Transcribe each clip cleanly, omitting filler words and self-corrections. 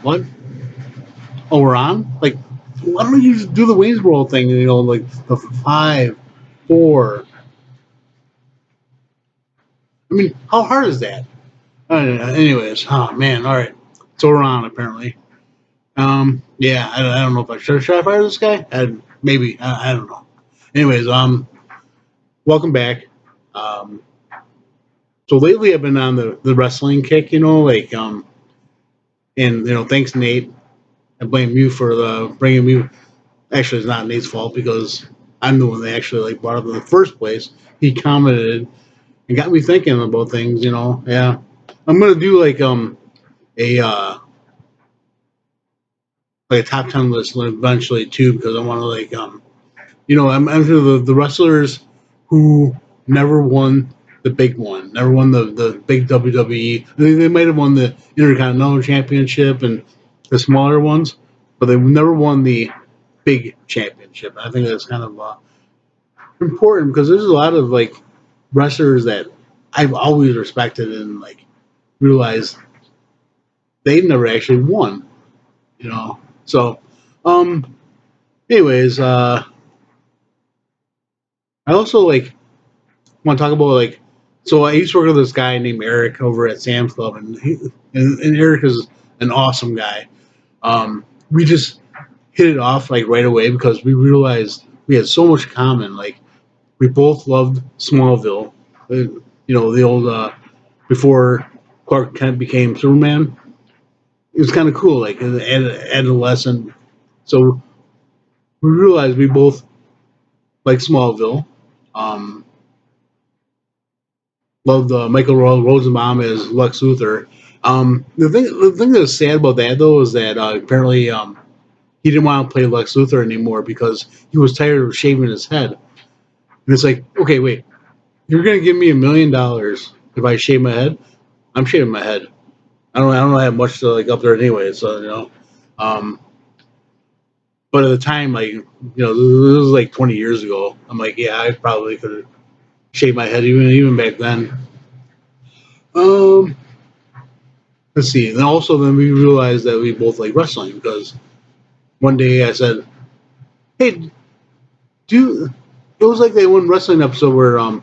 What? Oh, we're on. Like, why don't you just do the Waynesboro thing? You know, like the five, four. I mean, how hard is that? Anyways, oh man, all right. So we're on apparently. Yeah, I don't know if should I fire this guy. Maybe I don't know. Anyways, welcome back. Um, so lately I've been on the wrestling kick. You know, like and thanks Nate. I blame you for the bringing me. Actually, it's not Nate's fault because I'm the one that actually like brought up in the first place. He commented and got me thinking about things. Yeah, I'm gonna do a like a top 10 list eventually too because I want to I'm sure the wrestlers who never won the big one, never won the big WWE. They might have won the Intercontinental Championship and the smaller ones, but they never won the big championship. I think that's kind of important because there's a lot of like wrestlers that I've always respected and like realized they never actually won. So um, anyways, I also like want to talk about like so I used to work with this guy named Eric over at Sam's Club, and Eric is an awesome guy. We just hit it off like right away because we realized we had so much in common. Like we both loved Smallville, the old before Clark Kent became Superman. It was kind of cool, like adolescent. So we realized we both like Smallville. Um, Loved Michael Rosenbaum as Lex Luthor. The thing that's sad about that though is that apparently he didn't want to play Lex Luthor anymore because he was tired of shaving his head. And it's like, okay, wait, you're gonna give me $1 million if I shave my head? I'm shaving my head. I don't have much to like up there anyway, so Um, but at the time, like this was like 20 years ago. I'm like, yeah, I probably could have shaved my head even back then. Um, let's see. And also, then we realized that we both like wrestling because one day I said, "Hey, do." It was like that one wrestling episode where and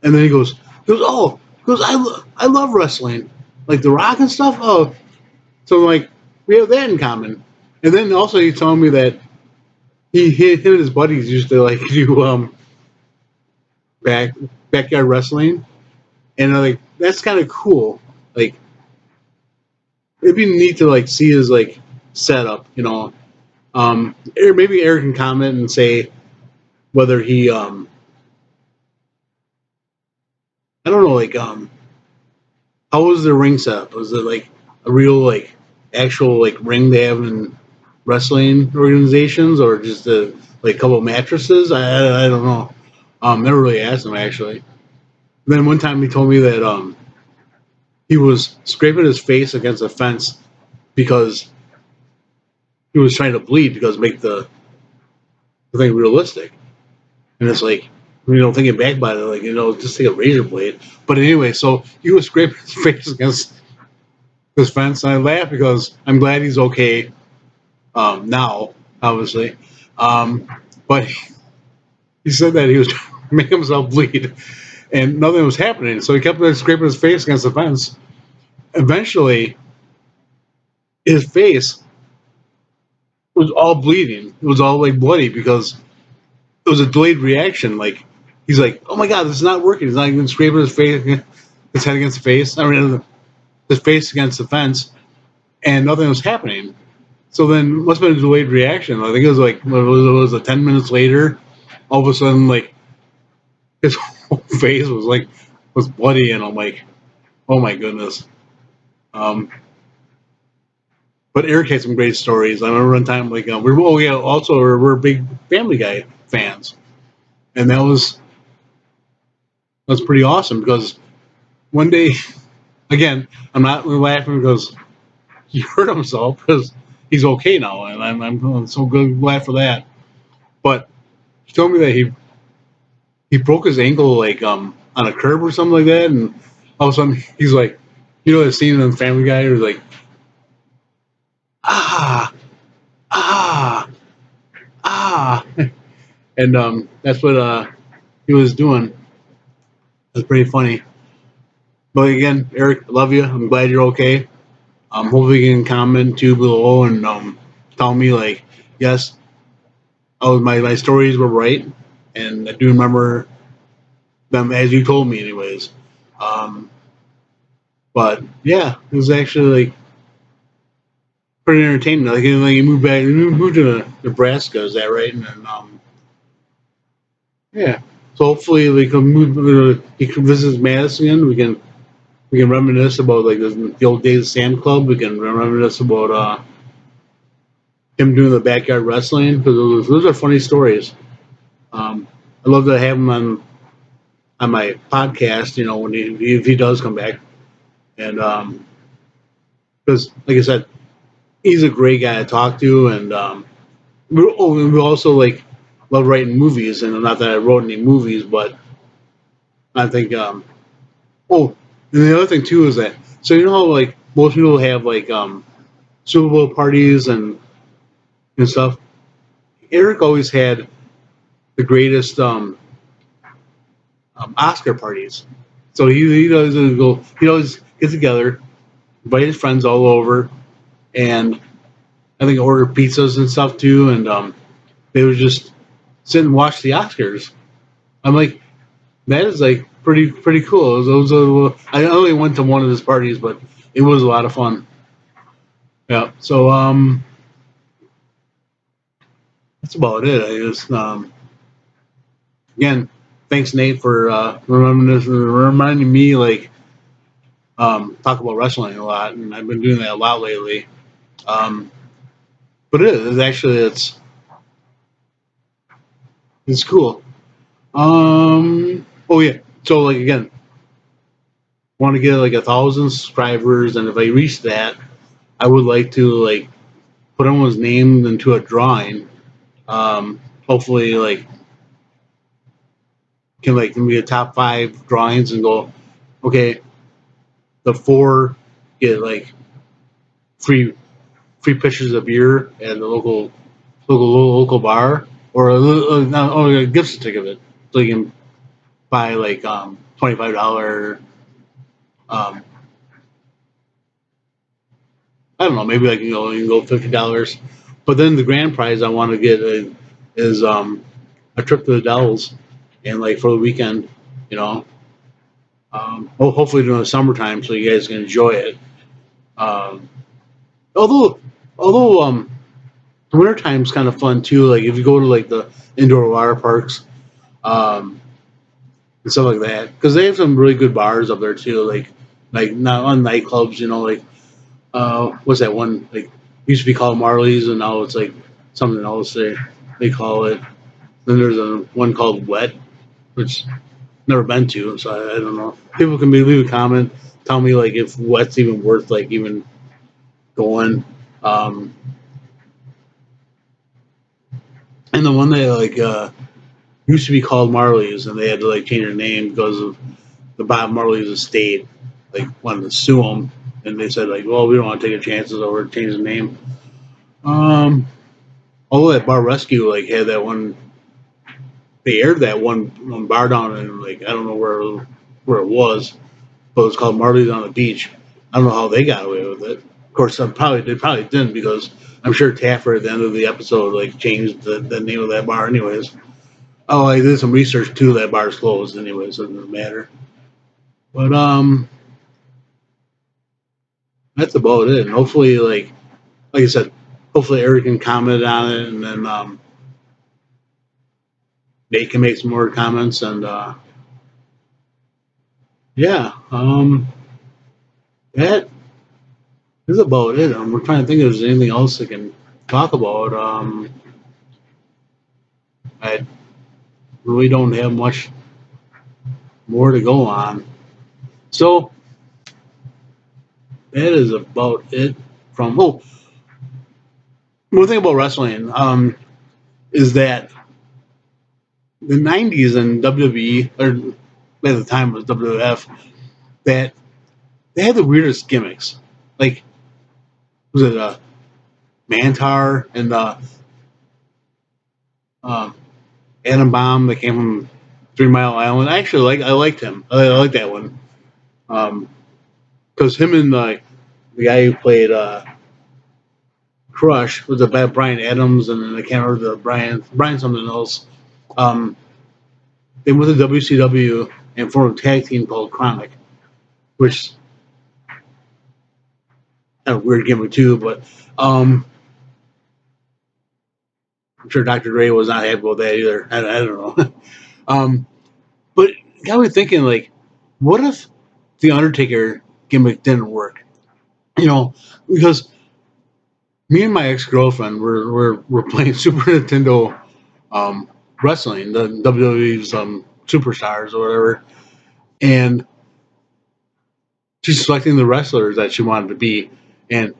then he goes, I love wrestling, like The Rock and stuff. Oh, so like we have that in common. And then also he told me that him and his buddies used to like do back backyard wrestling, and like that's kind of cool. Like it'd be neat to like see his like setup. Or maybe Eric can comment and say whether he I don't know like how was the ring setup? Was it like a real like actual like ring they have in wrestling organizations or just a like couple of mattresses? I don't know. Never really asked him actually. Then one time he told me that he was scraping his face against a fence because he was trying to bleed because make the thing realistic. And it's like, thinking back about it, like, just take a razor blade. But anyway, so he was scraping his face against this fence, and I laughed because I'm glad he's okay now, obviously. Um, but he said that he was trying to make himself bleed, and nothing was happening. So he kept scraping his face against the fence. Eventually, his face was all bleeding. It was all like bloody because it was a delayed reaction. Like he's like, "Oh my god, this is not working." He's not even scraping his head against the face. I mean, his face against the fence, and nothing was happening. So then, must have been a delayed reaction. I think it was like it was 10 minutes later. All of a sudden, like his whole face was bloody, and I'm like, "Oh my goodness." Um, but Eric had some great stories. I remember one time, like we're big Family Guy fans, and that was pretty awesome because one day, again, I'm not laughing because he hurt himself because he's okay now, and I'm so good glad for that. But he told me that he broke his ankle like on a curb or something like that, and all of a sudden he's like, the scene in Family Guy where like ah, ah, ah, and that's what he was doing. It was pretty funny. But again, Eric, I love you. I'm glad you're okay. Hopefully you can comment too below and tell me like, yes, oh my stories were right, and I do remember them as you told me, anyways. Um, but yeah, it was actually like pretty entertaining. Like, you moved back, you moved to Nebraska, is that right? And then yeah, so hopefully we can move. He can visit Madison. We can reminisce about like the old days of Sam Club. We can reminisce about him doing the backyard wrestling because those are funny stories. Um, I love to have him on my podcast. You know, when if he does come back, and because like I said, he's a great guy to talk to, and we also like love writing movies. And not that I wrote any movies, but I think oh, and the other thing too is that so you know how like most people have like Super Bowl parties and stuff. Eric always had the greatest Oscar parties. So he does go. He always get together, invite his friends all over, and I think order pizzas and stuff too. And they would just sit and watch the Oscars. I'm like, that is like pretty cool. I only went to one of his parties, but it was a lot of fun. Yeah. So that's about it. I just again, thanks Nate for reminding me like talk about wrestling a lot, and I've been doing that a lot lately. Um, but it's cool. Oh yeah. So like again, want to get like 1,000 subscribers, and if I reach that, I would like to like put everyone's name into a drawing. Hopefully, like can be a top five drawings and go, okay, the four get like free free pitchers of beer at the local bar, or a gift certificate, so you can buy like $25. Um, I don't know, maybe like you can go $50. But then the grand prize I want to get is a trip to the Dells, and like for the weekend, you know. Hopefully during the summertime so you guys can enjoy it. Um, although although wintertime's kind of fun too. Like if you go to like the indoor water parks um, and stuff like that, because they have some really good bars up there too. Like not on nightclubs, you know. Like what's that one? Like used to be called Marley's, and now it's like something else. They call it. Then there's a one called Wet, which never been to, so I don't know. People can leave a comment, tell me like if Wet's even worth like even going. Um, and the one that like used to be called Marley's, and they had to like change their name because of the Bob Marley's estate. Like wanted to sue them, and they said like, well, we don't want to take our chances over changing the name. Um, although that Bar Rescue like had that one, they aired that one bar down in like I don't know where it was, but it was called Marley's on the Beach. I don't know how they got away with it. Of course, they probably didn't because I'm sure Taffer at the end of the episode like changed the name of that bar anyways. Oh, I did some research too. That bar's closed anyway, so it doesn't matter. But that's about it. And hopefully, like I said, hopefully Eric can comment on it, and then Nate can make some more comments. And yeah, that is about it. We're trying to think if there's anything else I can talk about. I really don't have much more to go on. So that is about it. From one thing about wrestling is that the '90s and WWE, or at the time it was WWF, that they had the weirdest gimmicks. Like was it Mantar and the um, Atom Bomb that came from 3 Mile Island. I liked him. I like that one. Because him and the guy who played Crush was the bad Brian Adams, and then I can't remember the Brian something else. Um, they went to WCW and formed a tag team called Chronic, which kind of weird gimmick too, but um, I'm sure Dr. Dre was not happy with that either. I don't know. um, but it got me thinking, like, what if the Undertaker gimmick didn't work? You know, because me and my ex girlfriend were playing Super Nintendo um, wrestling, the WWE's superstars or whatever, and she's selecting the wrestlers that she wanted to be, and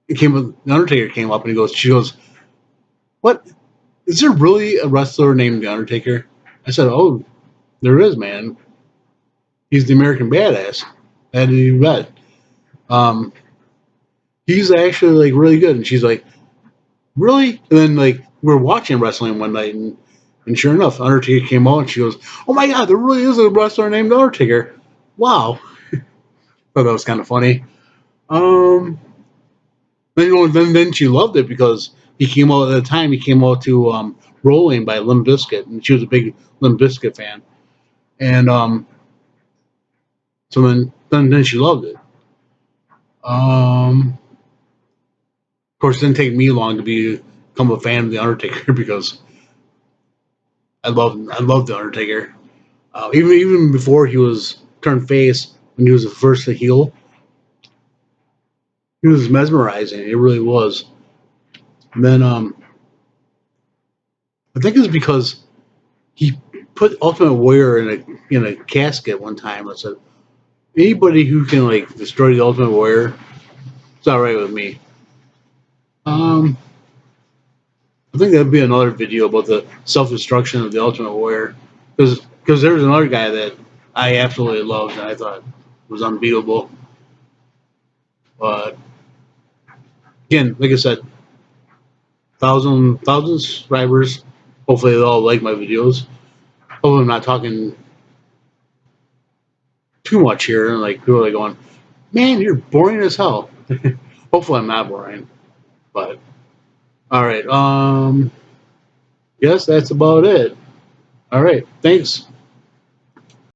the Undertaker came up and she goes, "What is there really a wrestler named the Undertaker?" I said, "Oh, there is, man. He's the American Badass." And you bet. Um, he's actually like really good. And she's like, "Really?" And then like we were watching wrestling one night, and sure enough, Undertaker came out, and she goes, "Oh my God, there really is a wrestler named Undertaker." Wow, thought that was kind of funny. Um, then she loved it because he came out at the time. He came out to "Rolling" by Limp Bizkit, and she was a big Limp Bizkit fan. And so then she loved it. Of course, it didn't take me long to become a fan of the Undertaker because I love the Undertaker. Even before he was turned face, when he was the first to heel, he was mesmerizing. It really was. And then I think it's because he put Ultimate Warrior in a casket one time. I said anybody who can like destroy the Ultimate Warrior, it's all right with me. Um, I think that'd be another video about the self destruction of the Ultimate Warrior, because there was another guy that I absolutely loved and I thought was unbeatable. But again, like I said, thousand subscribers. Hopefully, they all like my videos. Hopefully, I'm not talking too much here and like people are like going, "Man, you're boring as hell." Hopefully, I'm not boring. But all right, yes, that's about it. All right, thanks.